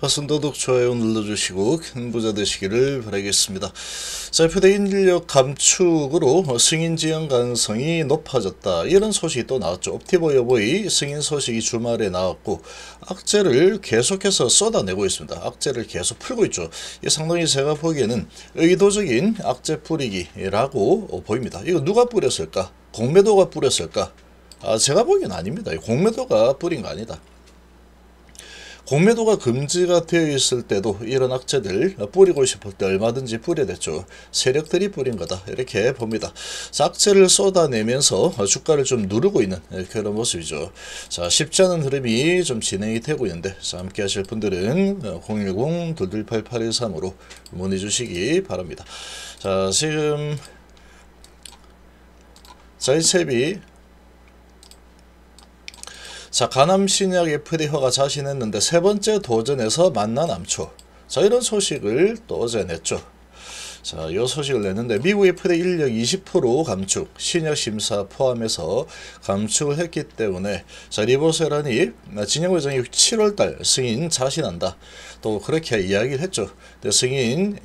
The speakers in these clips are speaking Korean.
화순도독 좋아요 눌러주시고 큰 부자 되시기를 바라겠습니다. 자, 휴대인 인력 감축으로 승인 지연 가능성이 높아졌다. 이런 소식이 또 나왔죠. 옵티버 여보의 승인 소식이 주말에 나왔고 악재를 계속해서 쏟아내고 있습니다. 악재를 계속 풀고 있죠. 이 상당히 제가 보기에는 의도적인 악재 뿌리기라고 보입니다. 이거 누가 뿌렸을까? 공매도가 뿌렸을까? 제가 보기엔 아닙니다. 공매도가 뿌린 거 아니다. 공매도가 금지가 되어 있을 때도 이런 악재들 뿌리고 싶을 때 얼마든지 뿌려댔죠. 세력들이 뿌린 거다 이렇게 봅니다. 악재를 쏟아내면서 주가를 좀 누르고 있는 그런 모습이죠. 자, 쉽지 않은 흐름이 좀 진행이 되고 있는데, 자, 함께 하실 분들은 010-228-8113으로 문의 주시기 바랍니다. 자, 지금 자이채비 자, 가남 신약 FDA 허가 자신했는데 세 번째 도전에서 만난 암초. 자, 이런 소식을 또 어제 냈죠. 자, 이 소식을 냈는데 미국 FDA 인력 20% 감축, 신약 심사 포함해서 감축을 했기 때문에 자, 리보세란이 진영 회장이 7월달 승인 자신한다. 또 그렇게 이야기를 했죠. 승인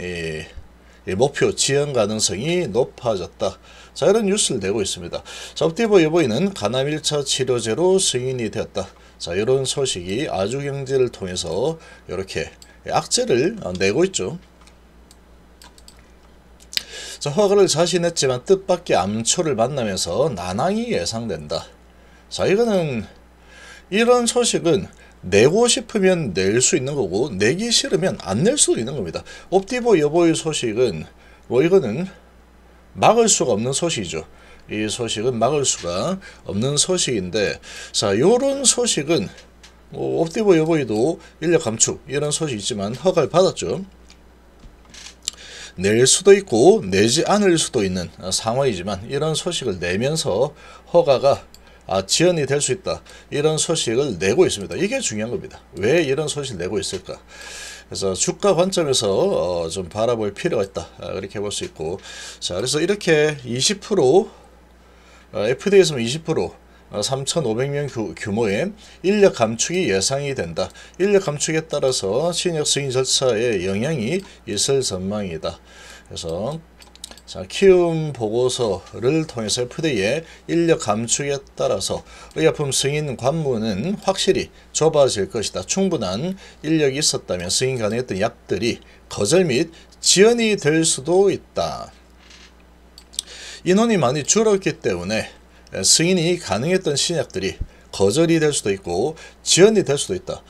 목표 지연 가능성이 높아졌다. 자, 이런 뉴스를 내고 있습니다. 자, 옵티버 여보이는 간암 1차 치료제로 승인이 되었다. 자, 이런 소식이 아주경제를 통해서 이렇게 악재를 내고 있죠. 자, 허가를 자신했지만 뜻밖의 암초를 만나면서 난항이 예상된다. 자, 이런 소식은 내고 싶으면 낼 수 있는 거고 내기 싫으면 안 낼 수도 있는 겁니다. 옵티버 여보의 소식은 이거는 막을 수가 없는 소식이죠. 이 소식은 막을 수가 없는 소식인데, 자, 요런 소식은 옵티버 여보이도 인력 감축 이런 소식이 있지만 허가를 받았죠. 낼 수도 있고 내지 않을 수도 있는 상황이지만 이런 소식을 내면서 허가가 지연이 될 수 있다. 이런 소식을 내고 있습니다. 이게 중요한 겁니다. 왜 이런 소식을 내고 있을까? 그래서 주가 관점에서 좀 바라볼 필요가 있다. 그렇게 볼 수 있고, 자, 그래서 이렇게 20% FDA에서는 20% 3,500명 규모의 인력 감축이 예상이 된다. 인력 감축에 따라서 신약 승인 절차에 영향이 있을 전망이다. 그래서 자, 키움 보고서를 통해서 FDA의 인력 감축에 따라서 의약품 승인 관문은 확실히 좁아질 것이다. 충분한 인력이 있었다면 승인 가능했던 약들이 거절 및 지연이 될 수도 있다. 인원이 많이 줄었기 때문에 승인이 가능했던 신약들이 거절이 될 수도 있고 지연이 될 수도 있다.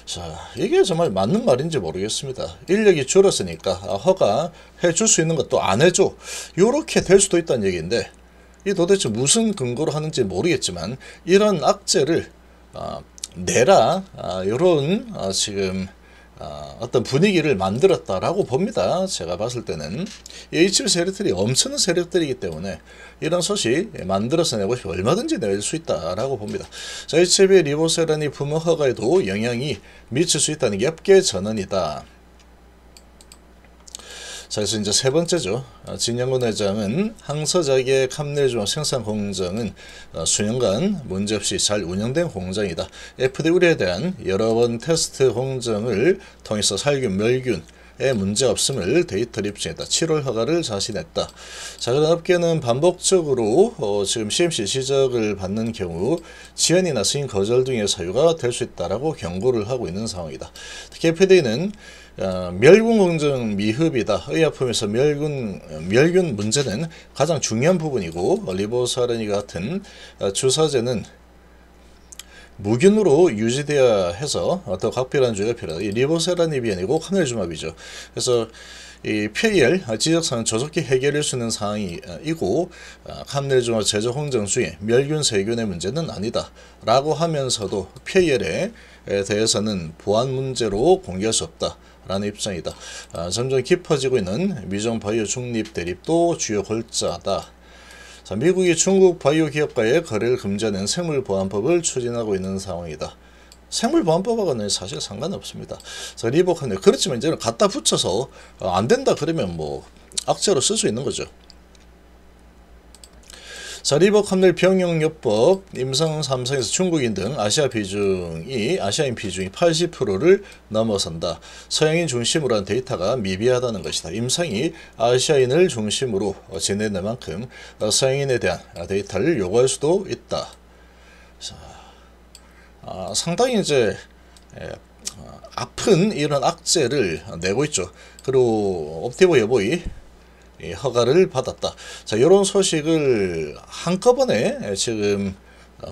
자, 이게 정말 맞는 말인지 모르겠습니다. 인력이 줄었으니까 허가해 줄 수 있는 것도 안 해줘. 요렇게 될 수도 있다는 얘기인데, 이 도대체 무슨 근거로 하는지 모르겠지만 이런 악재를 내라, 요런 지금 어떤 분위기를 만들었다라고 봅니다. 제가 봤을 때는 HB 세력들이 엄청난 세력들이기 때문에 이런 소식 만들어서 내고 싶으면 얼마든지 낼 수 있다라고 봅니다. 자, HB 리보세란이 부모 허가에도 영향이 미칠 수 있다는 게 업계 전언이다. 자, 그래서 이제 세 번째죠. 진영근 회장은 항서작의 캄넬주마 생산 공장은 수년간 문제없이 잘 운영된 공장이다. FDA 우려에 대한 여러 번 테스트 공정을 통해서 살균, 멸균에 문제 없음을 데이터를 입증했다. 7월 허가를 자신했다. 자, 그런 업계는 반복적으로 지금 CMC 지적을 받는 경우 지연이나 승인 거절 등의 사유가 될 수 있다라고 경고를 하고 있는 상황이다. 특히 FDA는 멸균 공정 미흡이다. 의약품에서 멸균 문제는 가장 중요한 부분이고 리보사라니 같은 주사제는 무균으로 유지되어야 해서 더 각별한 주의가 필요하다. 이 리보세라닙이 아니고 캄넬주마비죠. 그래서 이 PAL 지적사항은 조속히 해결할 수 있는 상황이고 캄넬주마 제조 공정 중에 멸균 세균의 문제는 아니다 라고 하면서도 PAL에 대해서는 보안 문제로 공개할 수 없다 라는 입장이다. 점점 깊어지고 있는 미중 바이오 중립 대립도 주요 골자다. 자, 미국이 중국 바이오 기업과의 거래를 금지하는 생물보안법을 추진하고 있는 상황이다. 생물보안법하고는 사실 상관없습니다. 자, 리보컨네. 그렇지만 이제는 갖다 붙여서 안 된다 그러면 뭐 악재로 쓸 수 있는 거죠. 자, 리버 컴넬 병용요법, 임상 3상에서 중국인 등 아시아인 비중이 80%를 넘어선다. 서양인 중심으로 한 데이터가 미비하다는 것이다. 임상이 아시아인을 중심으로 지내는 만큼 서양인에 대한 데이터를 요구할 수도 있다. 자, 상당히 이제 아픈 이런 악재를 내고 있죠. 그리고 옵티버 여보이 허가를 받았다. 자, 이런 소식을 한꺼번에 지금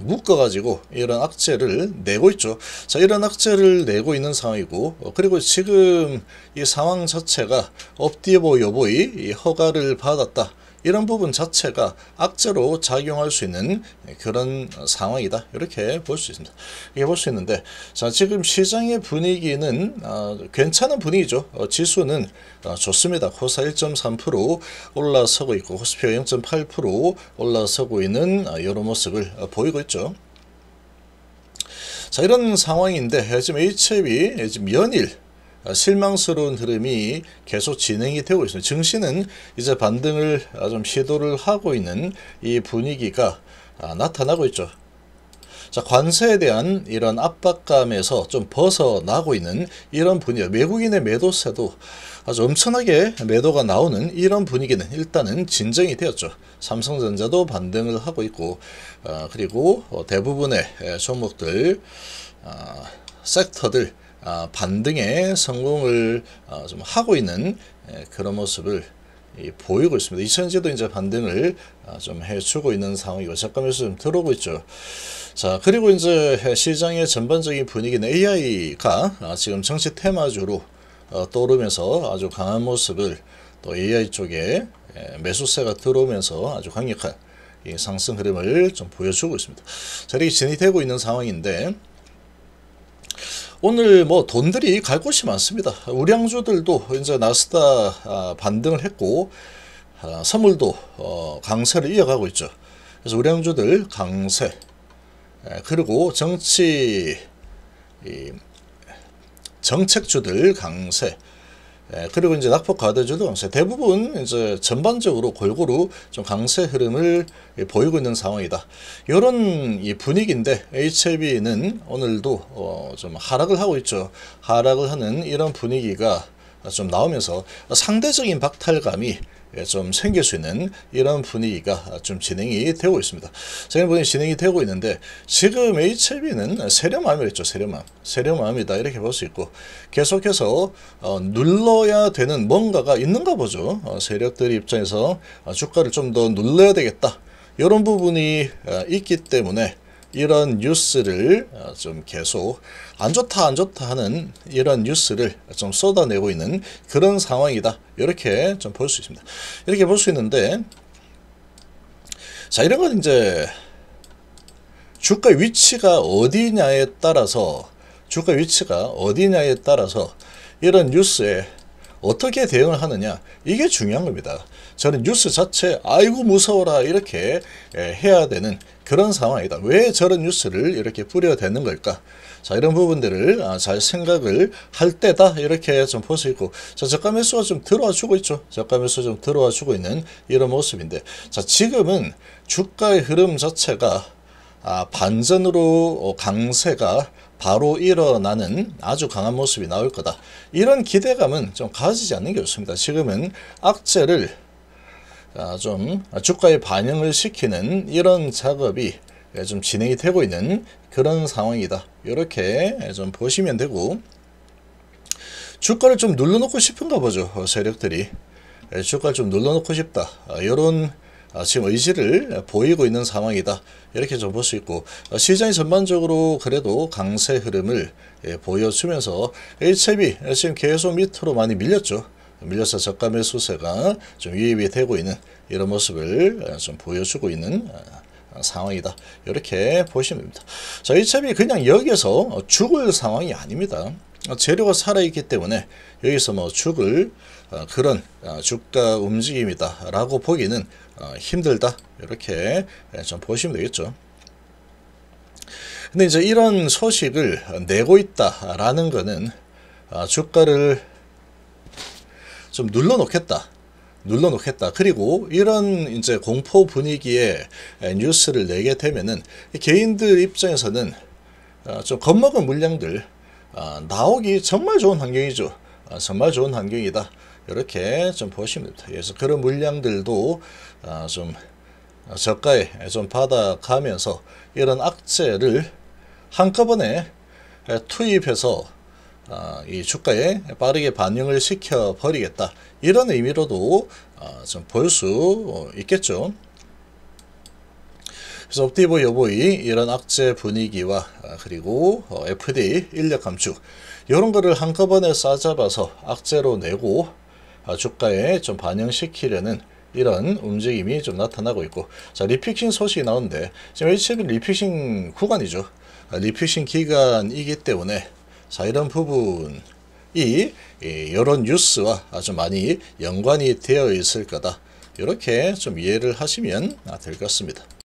묶어가지고 이런 악재를 내고 있죠. 자, 이런 악재를 내고 있는 상황이고, 그리고 지금 이 상황 자체가 옵티버 여보이 허가를 받았다. 이런 부분 자체가 악재로 작용할 수 있는 그런 상황이다. 이렇게 볼 수 있습니다. 이게 볼 수 있는데, 자, 지금 시장의 분위기는 괜찮은 분위기죠. 지수는 좋습니다. 코스닥 1.3% 올라서고 있고, 코스피가 0.8% 올라서고 있는 이런 모습을 보이고 있죠. 자, 이런 상황인데 지금 HLB 지금 연일 실망스러운 흐름이 계속 진행이 되고 있습니다. 증시는 이제 반등을 좀 시도를 하고 있는 이 분위기가 나타나고 있죠. 자, 관세에 대한 이런 압박감에서 좀 벗어나고 있는 이런 분위기, 외국인의 매도세도 아주 엄청나게 매도가 나오는 이런 분위기는 일단은 진정이 되었죠. 삼성전자도 반등을 하고 있고, 그리고 대부분의 종목들, 섹터들 반등에 성공을 좀 하고 있는 그런 모습을 보이고 있습니다. 이천지도 이제 반등을 좀 해주고 있는 상황이고, 저가매수 좀 들어오고 있죠. 자, 그리고 이제 시장의 전반적인 분위기는 AI가 지금 정치 테마주로 떠오르면서 아주 강한 모습을, 또 AI 쪽에 매수세가 들어오면서 아주 강력한 이 상승 흐름을 좀 보여주고 있습니다. 자, 이렇게 진행이 되고 있는 상황인데, 오늘 뭐 돈들이 갈 곳이 많습니다. 우량주들도 이제 나스닥 반등을 했고, 선물도 강세를 이어가고 있죠. 그래서 우량주들 강세, 그리고 정책주들 강세, 그리고 이제 낙폭 과대주도 강세, 대부분 이제 전반적으로 골고루 좀 강세 흐름을 보이고 있는 상황이다. 이런 이 분위기인데, HLB는 오늘도 좀 하락을 하고 있죠. 하락을 하는 이런 분위기가 좀 나오면서 상대적인 박탈감이 좀 생길 수 있는 이런 분위기가 좀 진행이 되고 있습니다. 지금 진행이 되고 있는데, 지금 HLB는 세력마음이랬죠. 세력마음이다. 이렇게 볼 수 있고, 계속해서 눌러야 되는 뭔가가 있는가 보죠. 세력들 입장에서 주가를 좀 더 눌러야 되겠다. 이런 부분이 있기 때문에 이런 뉴스를 좀 계속 안 좋다 하는 이런 뉴스를 좀 쏟아내고 있는 그런 상황이다. 이렇게 좀 볼 수 있습니다. 이렇게 볼 수 있는데, 자, 이런 건 이제 주가 위치가 어디냐에 따라서 이런 뉴스에 어떻게 대응을 하느냐, 이게 중요한 겁니다. 저는 뉴스 자체 아이고 무서워라 이렇게 해야 되는 그런 상황이다. 왜 저런 뉴스를 이렇게 뿌려대는 걸까? 자, 이런 부분들을 잘 생각을 할 때다. 이렇게 좀 볼 수 있고, 자, 저가 매수가 좀 들어와 주고 있죠. 저가 매수 좀 들어와 주고 있는 이런 모습인데, 자, 지금은 주가의 흐름 자체가 반전으로 강세가 바로 일어나는 아주 강한 모습이 나올 거다. 이런 기대감은 좀 가지지 않는 게 좋습니다. 지금은 악재를 좀 주가에 반영을 시키는 이런 작업이 좀 진행이 되고 있는 그런 상황이다. 이렇게 좀 보시면 되고, 주가를 좀 눌러놓고 싶은가 보죠. 세력들이 주가를 좀 눌러놓고 싶다. 이런 지금 의지를 보이고 있는 상황이다. 이렇게 좀 볼 수 있고, 시장이 전반적으로 그래도 강세 흐름을 보여주면서 HLB 지금 계속 밑으로 많이 밀렸죠. 밀려서 저가 매수세가 좀 유입이 되고 있는 이런 모습을 좀 보여주고 있는 상황이다. 이렇게 보시면 됩니다. 자, HLB 그냥 여기서 죽을 상황이 아닙니다. 재료가 살아있기 때문에 여기서 뭐 죽을 그런 주가 움직임이다 라고 보기는 힘들다. 이렇게 좀 보시면 되겠죠. 근데 이제 이런 소식을 내고 있다라는 거는 주가를 좀 눌러놓겠다. 눌러놓겠다. 그리고 이런 이제 공포 분위기에 뉴스를 내게 되면은 개인들 입장에서는 좀 겁먹은 물량들 나오기 정말 좋은 환경이죠. 정말 좋은 환경이다. 이렇게 좀 보시면 됩니다. 그래서 그런 물량들도 좀 저가에 좀 받아가면서 이런 악재를 한꺼번에 투입해서 이 주가에 빠르게 반영을 시켜 버리겠다. 이런 의미로도 좀 볼 수 있겠죠. 그래서 옵티브 여보이 이런 악재 분위기와 그리고 FD 인력 감축 이런 거를 한꺼번에 싸잡아서 악재로 내고 주가에 좀 반영시키려는 이런 움직임이 좀 나타나고 있고, 자, 리픽싱 소식이 나오는데 지금 H7 리픽싱 구간이죠. 리픽싱 기간이기 때문에 자, 이런 부분이 이런 뉴스와 아주 많이 연관이 되어 있을 거다. 이렇게 좀 이해를 하시면 될 것 같습니다.